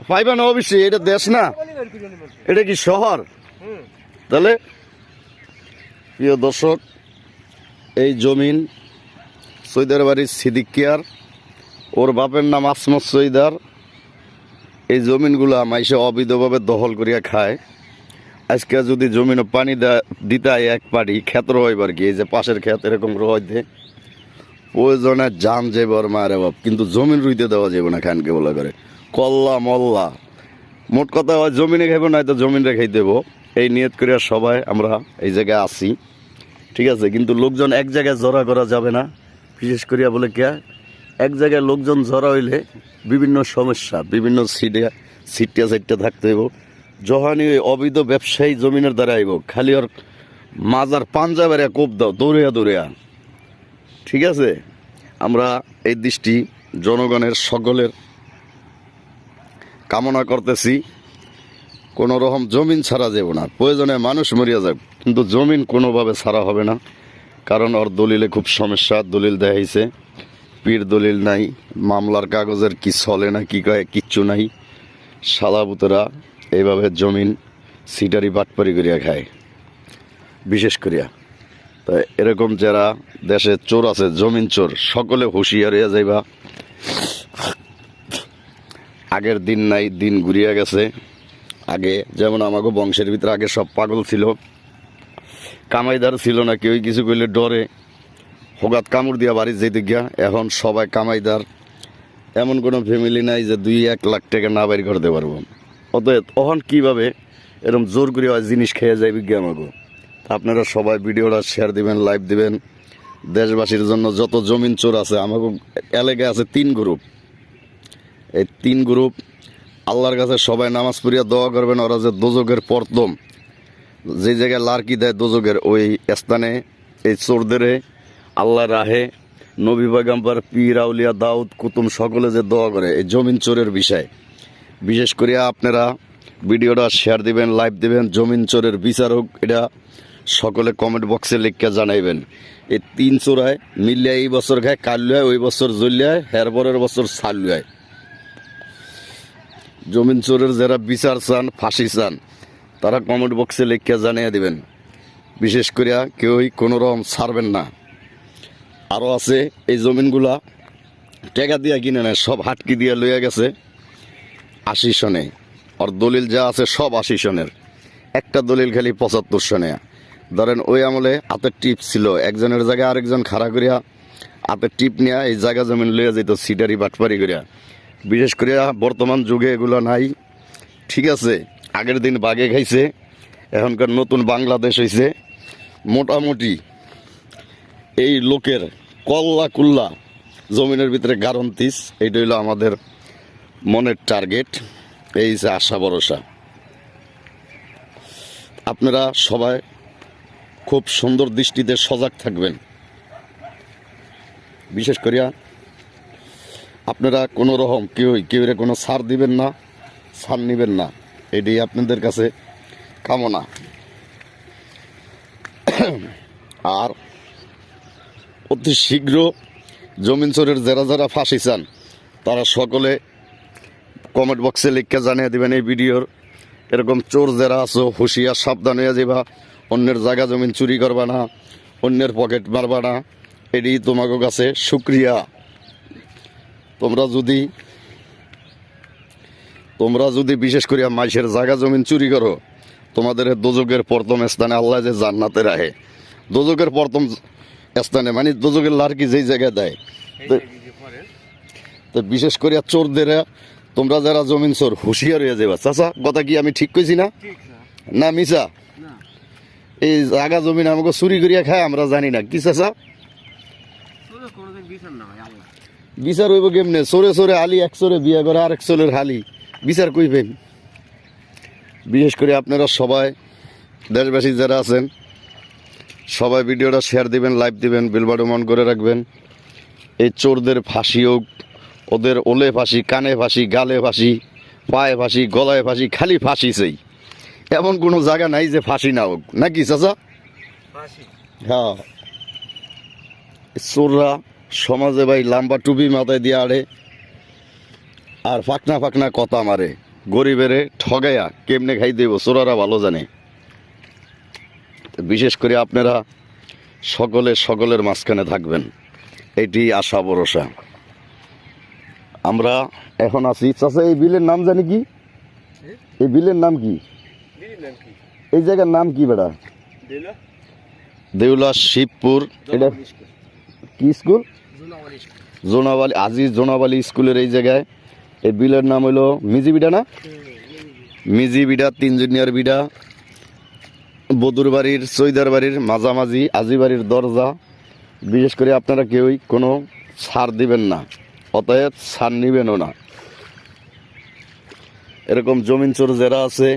পাইবা না অবশ্যই, এটা দেশ না, এটা কি শহর? তাহলে প্রিয় দর্শক, এই জমিন সৈদার বাড়ির সিদ্দিকিয়ার, ওর বাপের নাম আসমত সৈদার। এই জমিনগুলা মাইসে অবৈধভাবে দখল করিয়া খায়। আজকে যদি জমিনে পানি দিতে এক পাড়ি ক্ষেত রইবার কি, এই যে পাশের ক্ষেত এরকম রইতে প্রয়োজনে জান যাইবার মারে বাপ, কিন্তু জমিন রুইতে দেওয়া যাবে না খানকে বলা করে কল্লা মল্লা। মোট কথা হয় জমিনে খাইব না তো জমিনে খাই দেবো, এই নিয়ত করিয়া সবাই আমরা এই জায়গায় আসি, ঠিক আছে। কিন্তু লোকজন এক জায়গায় জড়া করা যাবে না, বিশেষ করিয়া বলে কে এক জায়গায় লোকজন জড়া হইলে বিভিন্ন সমস্যা, বিভিন্ন সিটিয়া সাইটটা থাকতে হইব। যখনই ওই অবৈধ ব্যবসায়ী জমিনের দ্বারা আইব, খালি ওর মাজার পাঞ্জাবের কোপ দাও দৌড়িয়া দৌড়িয়া, ঠিক আছে। আমরা এই দৃষ্টি জনগণের সকলের কামনা করতেছি, কোনো রকম জমিন ছাড়া যাব না, প্রয়োজনে মানুষ মরিয়া যাক, কিন্তু জমিন কোনোভাবে ছাড়া হবে না। কারণ ওর দলিলে খুব সমস্যা, দলিল দেখাইছে, পীর দলিল নাই, মামলার কাগজের কি চলে না কি কয় কিচ্ছু নাই। শালাবুতরা এইভাবে জমিন সিটারি বাটপারি করিয়া খায় বিশেষ করিয়া। তো এরকম যারা দেশে চোর আছে, জমিন চোর, সকলে হুঁশিয়ার হইয়া যাইবা। আগের দিন নাই, দিন ঘুরিয়া গেছে। আগে যেমন আমাকে বংশের ভিতরে আগে সব পাগল ছিল, কামাইদার ছিল না, কেউ কিছু করলে ডরে হোগাত কামড় দিয়া বাড়ি যেতে গিয়া। এখন সবাই কামাইদার, এমন কোনো ফ্যামিলি নাই যে 2-1 লাখ টাকা না বাইর করতে পারবো। অতএব তখন কীভাবে এরকম জোর করে জিনিস খেয়ে যাইবে গিয়ে আমাকে। আপনারা সবাই ভিডিওটা শেয়ার দিবেন, লাইভ দিবেন। দেশবাসীর জন্য যত জমিন চোর আছে, আমাকে এলাকায় আছে 3 গ্রুপ। এই 3 গ্রুপ আল্লাহর কাছে সবাই নামাজ পড়িয়া দোয়া করবেন। ওরা যে দোজকের প্রথম যে জায়গায় লার্কি দেয় দোজকের, ওই স্থানে এই চোরদেরে আল্লাহ রাহে নবী পয়গম্বর পীর আউলিয়া দাউদ কুতুম সকলে যে দোয়া করে এই জমিন চোরের বিষয়। বিশেষ করে আপনারা ভিডিওটা শেয়ার দিবেন, লাইভ দিবেন। জমিন চোরের বিচার হোক, এটা সকলে কমেন্ট বক্সে লিখে জানাইবেন। এই 3 চোরায় মিলিয়া এই বছর খায়, কাল্লুয়ায় ওই বছর জলিয়ায়, এর পরের বছর সাল্লুয়ায়। জমিন চোরের যারা বিচার চান, ফাঁসি চান, তারা কমেন্ট বক্সে লিখে জানিয়ে দিবেন। বিশেষ করিয়া কেউই কোনো রকম ছাড়বেন না। আরও আছে এই জমিনগুলা টাকা দিয়া কিনে নেয়, সব হাটকি দিয়া লইয়া গেছে 80 সনে। আর দলিল যা আছে সব 80 সনের, একটা দলিল খালি 75 সনে। ধরেন ওই আমলে হাতের টিপ ছিল, একজনের জায়গায় আরেকজন খাড়া করিয়া হাতের টিপ নিয়ে এই জায়গা জমিন লইয়া যেত সিটারি বাটপারি করিয়া। বিশেষ করিয়া বর্তমান যুগে এগুলো নাই, ঠিক আছে। আগের দিন বাগে খাইছে, এখনকার নতুন বাংলাদেশ হয়েছে। মোটামুটি এই লোকের কল্লা কুল্লা জমিনের ভিতরে গারন্তিস, এইটা হইলো আমাদের মনের টার্গেট, এই যে আশা ভরসা। আপনারা সবাই খুব সুন্দর দৃষ্টিতে সজাগ থাকবেন। বিশেষ করিয়া আপনারা কোনো রকম কেউ কোনো ছাড় দিবেন না, ছাড় নিবেন না, এটাই আপনাদের কাছে কামনা। আর অতি শীঘ্র জমিন চোরের যারা যারা ফাঁসি চান, তারা সকলে কমেন্ট বক্সে লিখে জানিয়ে দেবেন এই ভিডিওর। এরকম চোর যারা আছো, হুঁশিয়ার, সাবধান হয়ে যাবা। অন্যের জায়গা জমিন চুরি করবা না, অন্যের পকেট মারবা না, এটি তোমাকে কাছে শুক্রিয়া। তোমরা যদি বিশেষ করিয়া মাইসের জায়গা জমিন চুরি করো, তোমাদের দোজকের প্রথম স্থানে আল্লাহ যে জান্নাতে রাখে, দোজকের প্রথম স্থানে মানে দোজকের লার্কি যেই জায়গায় দেয়। তো বিশেষ করিয়া চোরদের, তোমরা যারা জমিন চোর, হুঁশিয়ার হয়ে যাবা। চাচা কথা কি আমি ঠিক কইছি না? না মিছা? এই জায়গা জমিন আমাকে চুরি করিয়া খায়, আমরা জানি না কি চাচা? বিচার হইব কেমনে? চোরে চোরে হালি, এক চোরে বিয়ে করে আরেক চোরের হালি, বিচার কইবেন? বিশেষ করে আপনারা সবাই দেশবাসী যারা আছেন, সবাই ভিডিওটা শেয়ার দিবেন, লাইভ দিবেন, বেল বাটন অন করে রাখবেন। এই চোরদের ফাঁসি হোক, ওদের ওলে ফাঁসি, কানে ফাঁসি, গালে ফাঁসি, পায়ে ফাঁসি, গলায় ফাঁসি, খালি ফাঁসি চাই। এমন কোনো জায়গা নাই যে ফাঁসি না হোক, নাকি চাচা? হ্যাঁ, চোররা সমাজে ভাই লম্বা টুপি মাথায় দিয়ে আড়ে আর ফাঁকনা ফাঁকনা কথা মারে। গরিবেরে ঠগাইয়া কেমনে খাই দেব চোরারা ভালো জানে। বিশেষ করে আপনারা সকলের মাঝখানে থাকবেন, এটি আশা ভরসা। আমরা এখন আছি চাচা, এই বিলের নাম জানি কি? এই বিলের নাম কি? এই জায়গার নাম কি বেড়া? দেউলা শিবপুর। এটা কি স্কুল? জোনাবালি, আজিজ জোনাবালি স্কুলের এই জায়গায়। এই বিলের নাম হলো মিজি বিডা না? মিজি বিডা, তিনজনিয়ার বিডা, বদুর বাড়ির চৈদার বাড়ির মাঝামাঝি আজি বাড়ির দরজা। বিশেষ করে আপনারা কেউই কোনো ছাড় দিবেন না, অতএব ছাড় নিবেনও না। এরকম জমিন চোর যারা আছে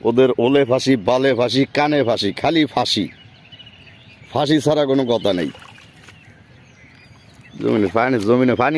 ওদের ওলে ফাঁসি, বালে ফাঁসি, কানে ফাঁসি, খালি ফাঁসি, ফাঁসি ছাড়া কোনো কথা নেই। জমিনে পানি